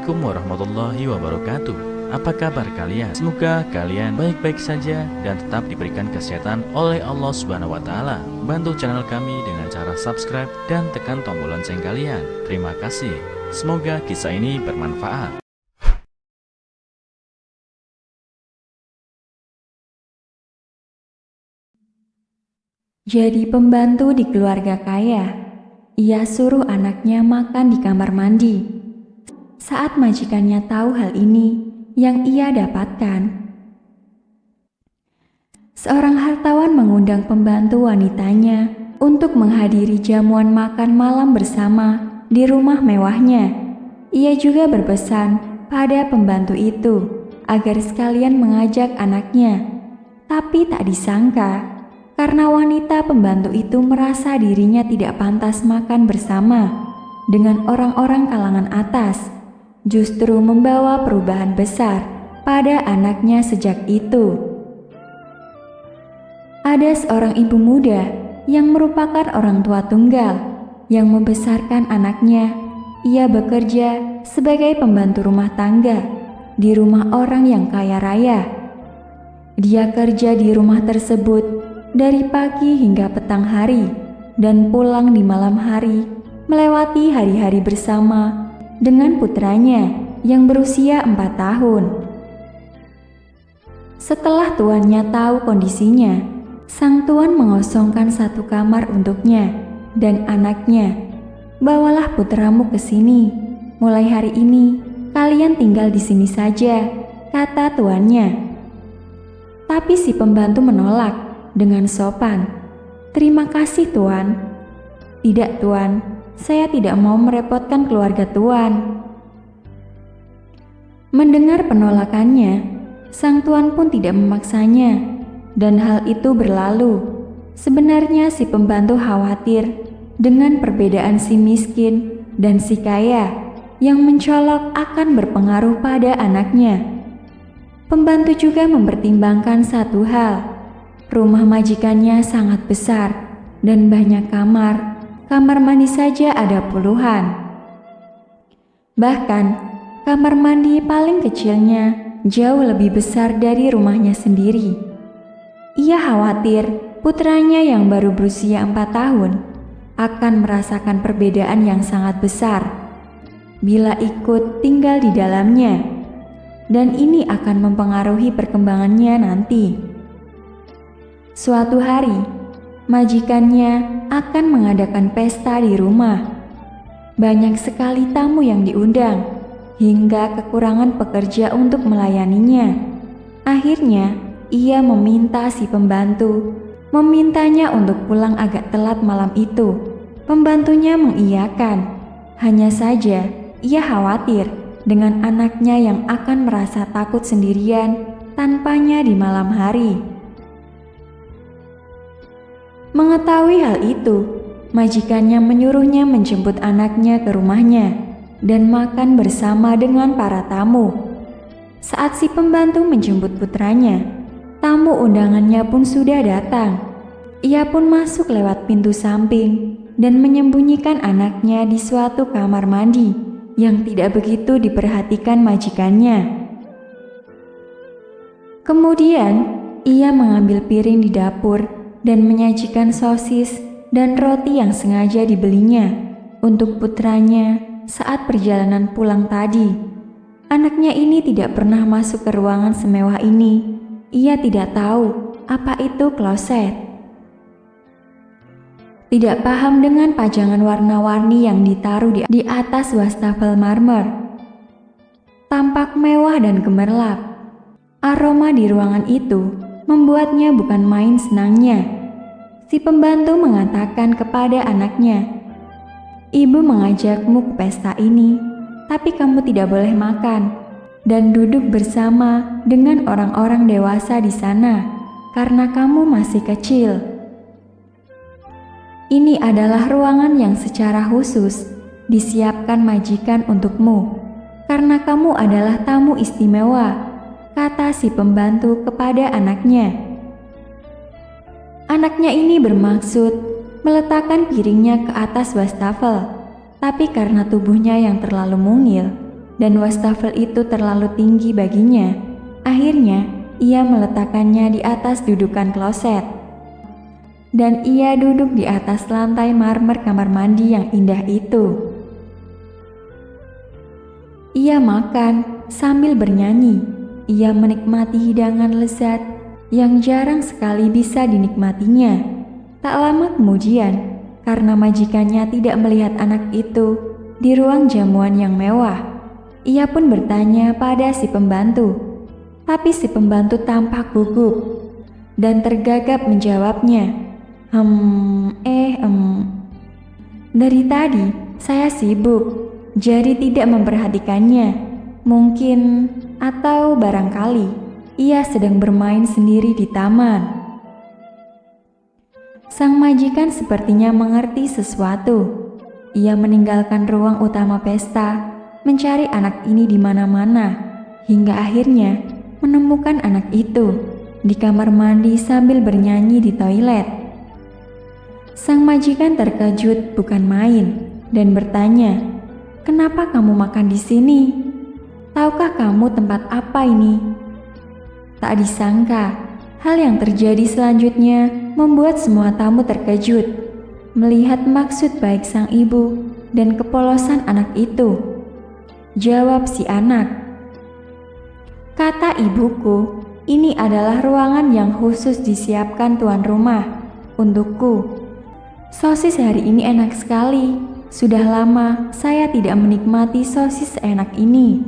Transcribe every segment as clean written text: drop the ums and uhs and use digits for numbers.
Assalamualaikum warahmatullahi wabarakatuh. Apa kabar kalian? Semoga kalian baik-baik saja dan tetap diberikan kesehatan oleh Allah Subhanahu wa taala. Bantu channel kami dengan cara subscribe dan tekan tombol lonceng kalian. Terima kasih. Semoga kisah ini bermanfaat. Jadi pembantu di keluarga kaya, ia suruh anaknya makan di kamar mandi. Saat majikannya tahu hal ini, yang ia dapatkan, seorang hartawan mengundang pembantu wanitanya untuk menghadiri jamuan makan malam bersama di rumah mewahnya. Ia juga berpesan pada pembantu itu agar sekalian mengajak anaknya, tapi tak disangka karena wanita pembantu itu merasa dirinya tidak pantas makan bersama dengan orang-orang kalangan atas, justru membawa perubahan besar pada anaknya sejak itu. Ada seorang ibu muda yang merupakan orang tua tunggal yang membesarkan anaknya. Ia bekerja sebagai pembantu rumah tangga di rumah orang yang kaya raya. Dia kerja di rumah tersebut dari pagi hingga petang hari dan pulang di malam hari, melewati hari-hari bersama dengan putranya yang berusia 4 tahun. Setelah tuannya tahu kondisinya, sang tuan mengosongkan satu kamar untuknya dan anaknya. Bawalah putramu ke sini. Mulai hari ini kalian tinggal di sini saja, kata tuannya. Tapi si pembantu menolak dengan sopan. Terima kasih tuan. Tidak tuan, saya tidak mau merepotkan keluarga tuan. Mendengar penolakannya, sang tuan pun tidak memaksanya, dan hal itu berlalu. Sebenarnya si pembantu khawatir dengan perbedaan si miskin dan si kaya yang mencolok akan berpengaruh pada anaknya. Pembantu juga mempertimbangkan satu hal. Rumah majikannya sangat besar dan banyak kamar. Kamar mandi saja ada puluhan. Bahkan, kamar mandi paling kecilnya jauh lebih besar dari rumahnya sendiri. Ia khawatir putranya yang baru berusia 4 tahun akan merasakan perbedaan yang sangat besar bila ikut tinggal di dalamnya, dan ini akan mempengaruhi perkembangannya nanti. Suatu hari, majikannya akan mengadakan pesta di rumah. Banyak sekali tamu yang diundang, hingga kekurangan pekerja untuk melayaninya. Akhirnya, ia meminta si pembantu, memintanya untuk pulang agak telat malam itu. Pembantunya mengiyakan. Hanya saja, ia khawatir dengan anaknya yang akan merasa takut sendirian tanpanya di malam hari. Mengetahui hal itu, majikannya menyuruhnya menjemput anaknya ke rumahnya dan makan bersama dengan para tamu. Saat si pembantu menjemput putranya, tamu undangannya pun sudah datang. Ia pun masuk lewat pintu samping dan menyembunyikan anaknya di suatu kamar mandi yang tidak begitu diperhatikan majikannya. Kemudian, ia mengambil piring di dapur dan menyajikan sosis dan roti yang sengaja dibelinya untuk putranya saat perjalanan pulang tadi. Anaknya ini tidak pernah masuk ke ruangan semewah ini. Ia tidak tahu apa itu kloset. Tidak paham dengan pajangan warna-warni yang ditaruh di atas wastafel marmer. Tampak mewah dan gemerlap. Aroma di ruangan itu membuatnya bukan main senangnya. Si pembantu mengatakan kepada anaknya, "Ibu mengajakmu ke pesta ini, tapi kamu tidak boleh makan dan duduk bersama dengan orang-orang dewasa di sana karena kamu masih kecil. Ini adalah ruangan yang secara khusus disiapkan majikan untukmu karena kamu adalah tamu istimewa," kata si pembantu kepada anaknya. Anaknya ini bermaksud meletakkan piringnya ke atas wastafel, tapi karena tubuhnya yang terlalu mungil, dan wastafel itu terlalu tinggi baginya. Akhirnya, ia meletakkannya di atas dudukan kloset. Dan ia duduk di atas lantai marmer kamar mandi yang indah itu. Ia makan sambil bernyanyi. Ia menikmati hidangan lezat yang jarang sekali bisa dinikmatinya. Tak lama kemudian, karena majikannya tidak melihat anak itu di ruang jamuan yang mewah, ia pun bertanya pada si pembantu. Tapi si pembantu tampak gugup dan tergagap menjawabnya. Dari tadi saya sibuk, jadi tidak memperhatikannya. Mungkin atau barangkali ia sedang bermain sendiri di taman. Sang majikan sepertinya mengerti sesuatu. Ia meninggalkan ruang utama pesta, mencari anak ini di mana-mana, hingga akhirnya menemukan anak itu di kamar mandi sambil bernyanyi di toilet. Sang majikan terkejut bukan main dan bertanya, "Kenapa kamu makan di sini? Tahukah kamu tempat apa ini?" Tak disangka, hal yang terjadi selanjutnya membuat semua tamu terkejut melihat maksud baik sang ibu dan kepolosan anak itu. Jawab si anak, "Kata ibuku, ini adalah ruangan yang khusus disiapkan tuan rumah untukku. Sosis hari ini enak sekali. Sudah lama saya tidak menikmati sosis enak ini."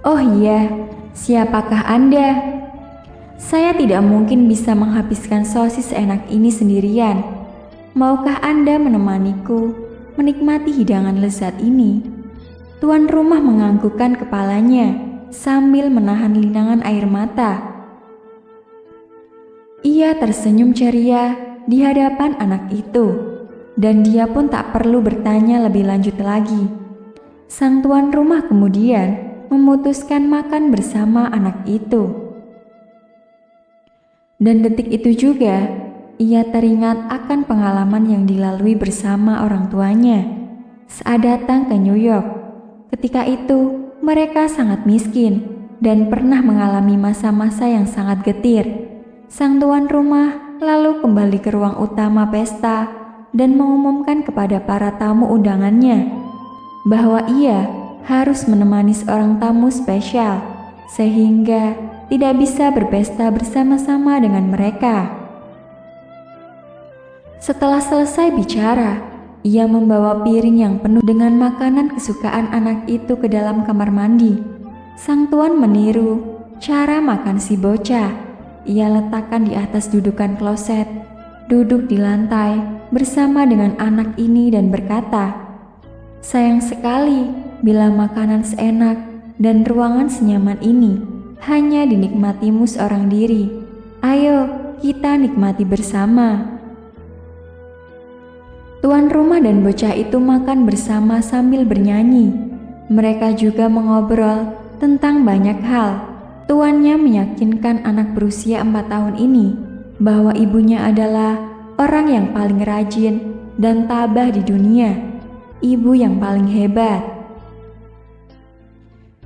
"Oh iya, siapakah Anda?" "Saya tidak mungkin bisa menghabiskan sosis enak ini sendirian. Maukah Anda menemaniku menikmati hidangan lezat ini?" Tuan rumah menganggukkan kepalanya sambil menahan linangan air mata. Ia tersenyum ceria di hadapan anak itu, dan dia pun tak perlu bertanya lebih lanjut lagi. Sang tuan rumah kemudian memutuskan makan bersama anak itu. Dan detik itu juga, ia teringat akan pengalaman yang dilalui bersama orang tuanya saat datang ke New York. Ketika itu, mereka sangat miskin dan pernah mengalami masa-masa yang sangat getir. Sang tuan rumah lalu kembali ke ruang utama pesta dan mengumumkan kepada para tamu undangannya bahwa ia harus menemani seorang tamu spesial, sehingga tidak bisa berpesta bersama-sama dengan mereka. Setelah selesai bicara, ia membawa piring yang penuh dengan makanan kesukaan anak itu ke dalam kamar mandi. Sang tuan meniru cara makan si bocah. Ia letakkan di atas dudukan kloset, duduk di lantai bersama dengan anak ini dan berkata, "Sayang sekali bila makanan seenak dan ruangan senyaman ini hanya dinikmatimu seorang diri. Ayo kita nikmati bersama." Tuan rumah dan bocah itu makan bersama sambil bernyanyi. Mereka juga mengobrol tentang banyak hal. Tuannya meyakinkan anak berusia 4 tahun ini bahwa ibunya adalah orang yang paling rajin dan tabah di dunia, ibu yang paling hebat.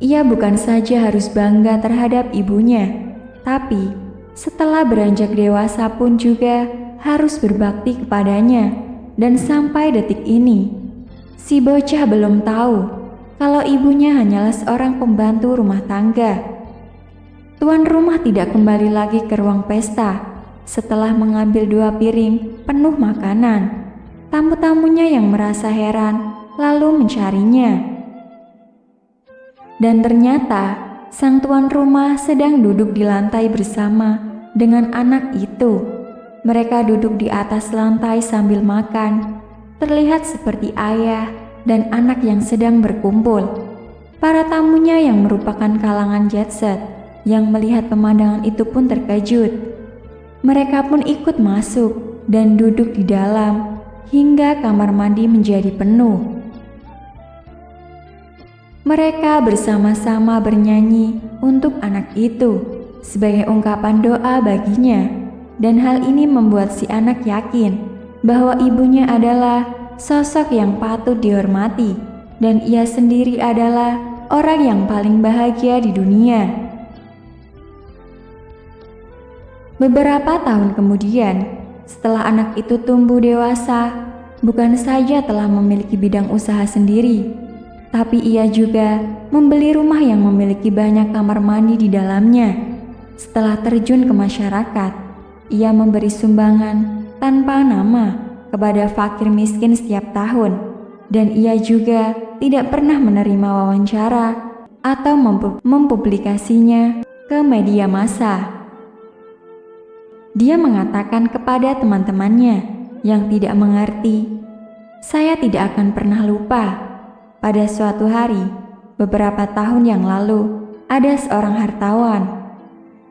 Ia bukan saja harus bangga terhadap ibunya, tapi setelah beranjak dewasa pun juga harus berbakti kepadanya. Dan sampai detik ini, si bocah belum tahu kalau ibunya hanyalah seorang pembantu rumah tangga. Tuan rumah tidak kembali lagi ke ruang pesta setelah mengambil 2 piring penuh makanan. Tamu-tamunya yang merasa heran lalu mencarinya. Dan ternyata sang tuan rumah sedang duduk di lantai bersama dengan anak itu. Mereka duduk di atas lantai sambil makan, terlihat seperti ayah dan anak yang sedang berkumpul. Para tamunya yang merupakan kalangan jet set yang melihat pemandangan itu pun terkejut. Mereka pun ikut masuk dan duduk di dalam hingga kamar mandi menjadi penuh. Mereka bersama-sama bernyanyi untuk anak itu sebagai ungkapan doa baginya, dan hal ini membuat si anak yakin bahwa ibunya adalah sosok yang patut dihormati dan ia sendiri adalah orang yang paling bahagia di dunia. Beberapa tahun kemudian, setelah anak itu tumbuh dewasa, bukan saja telah memiliki bidang usaha sendiri, tapi ia juga membeli rumah yang memiliki banyak kamar mandi di dalamnya. Setelah terjun ke masyarakat, ia memberi sumbangan tanpa nama kepada fakir miskin setiap tahun, dan ia juga tidak pernah menerima wawancara atau mempublikasinya ke media massa. Dia mengatakan kepada teman-temannya yang tidak mengerti, "Saya tidak akan pernah lupa. Pada suatu hari, beberapa tahun yang lalu, ada seorang hartawan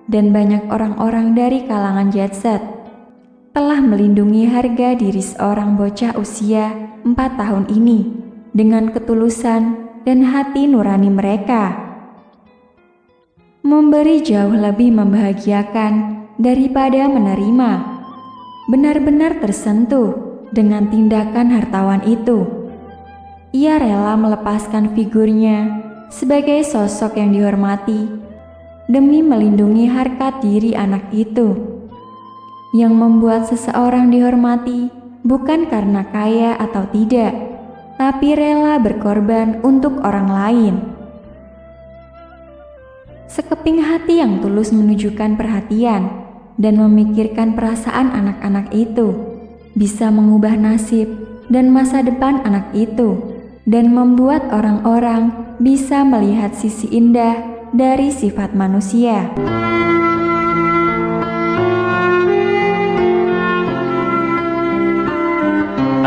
dan banyak orang-orang dari kalangan jet set telah melindungi harga diri seorang bocah usia 4 tahun ini dengan ketulusan dan hati nurani mereka. Memberi jauh lebih membahagiakan daripada menerima." Benar-benar tersentuh dengan tindakan hartawan itu. Ia rela melepaskan figurnya sebagai sosok yang dihormati demi melindungi harkat diri anak itu. Yang membuat seseorang dihormati bukan karena kaya atau tidak, tapi rela berkorban untuk orang lain. Sekeping hati yang tulus menunjukkan perhatian dan memikirkan perasaan anak-anak itu bisa mengubah nasib dan masa depan anak itu, dan membuat orang-orang bisa melihat sisi indah dari sifat manusia.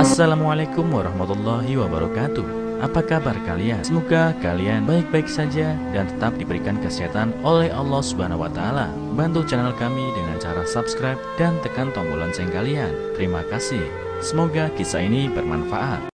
Assalamualaikum warahmatullahi wabarakatuh. Apa kabar kalian? Semoga kalian baik-baik saja dan tetap diberikan kesehatan oleh Allah Subhanahu wa taala. Bantu channel kami dengan cara subscribe dan tekan tombol lonceng kalian. Terima kasih. Semoga kisah ini bermanfaat.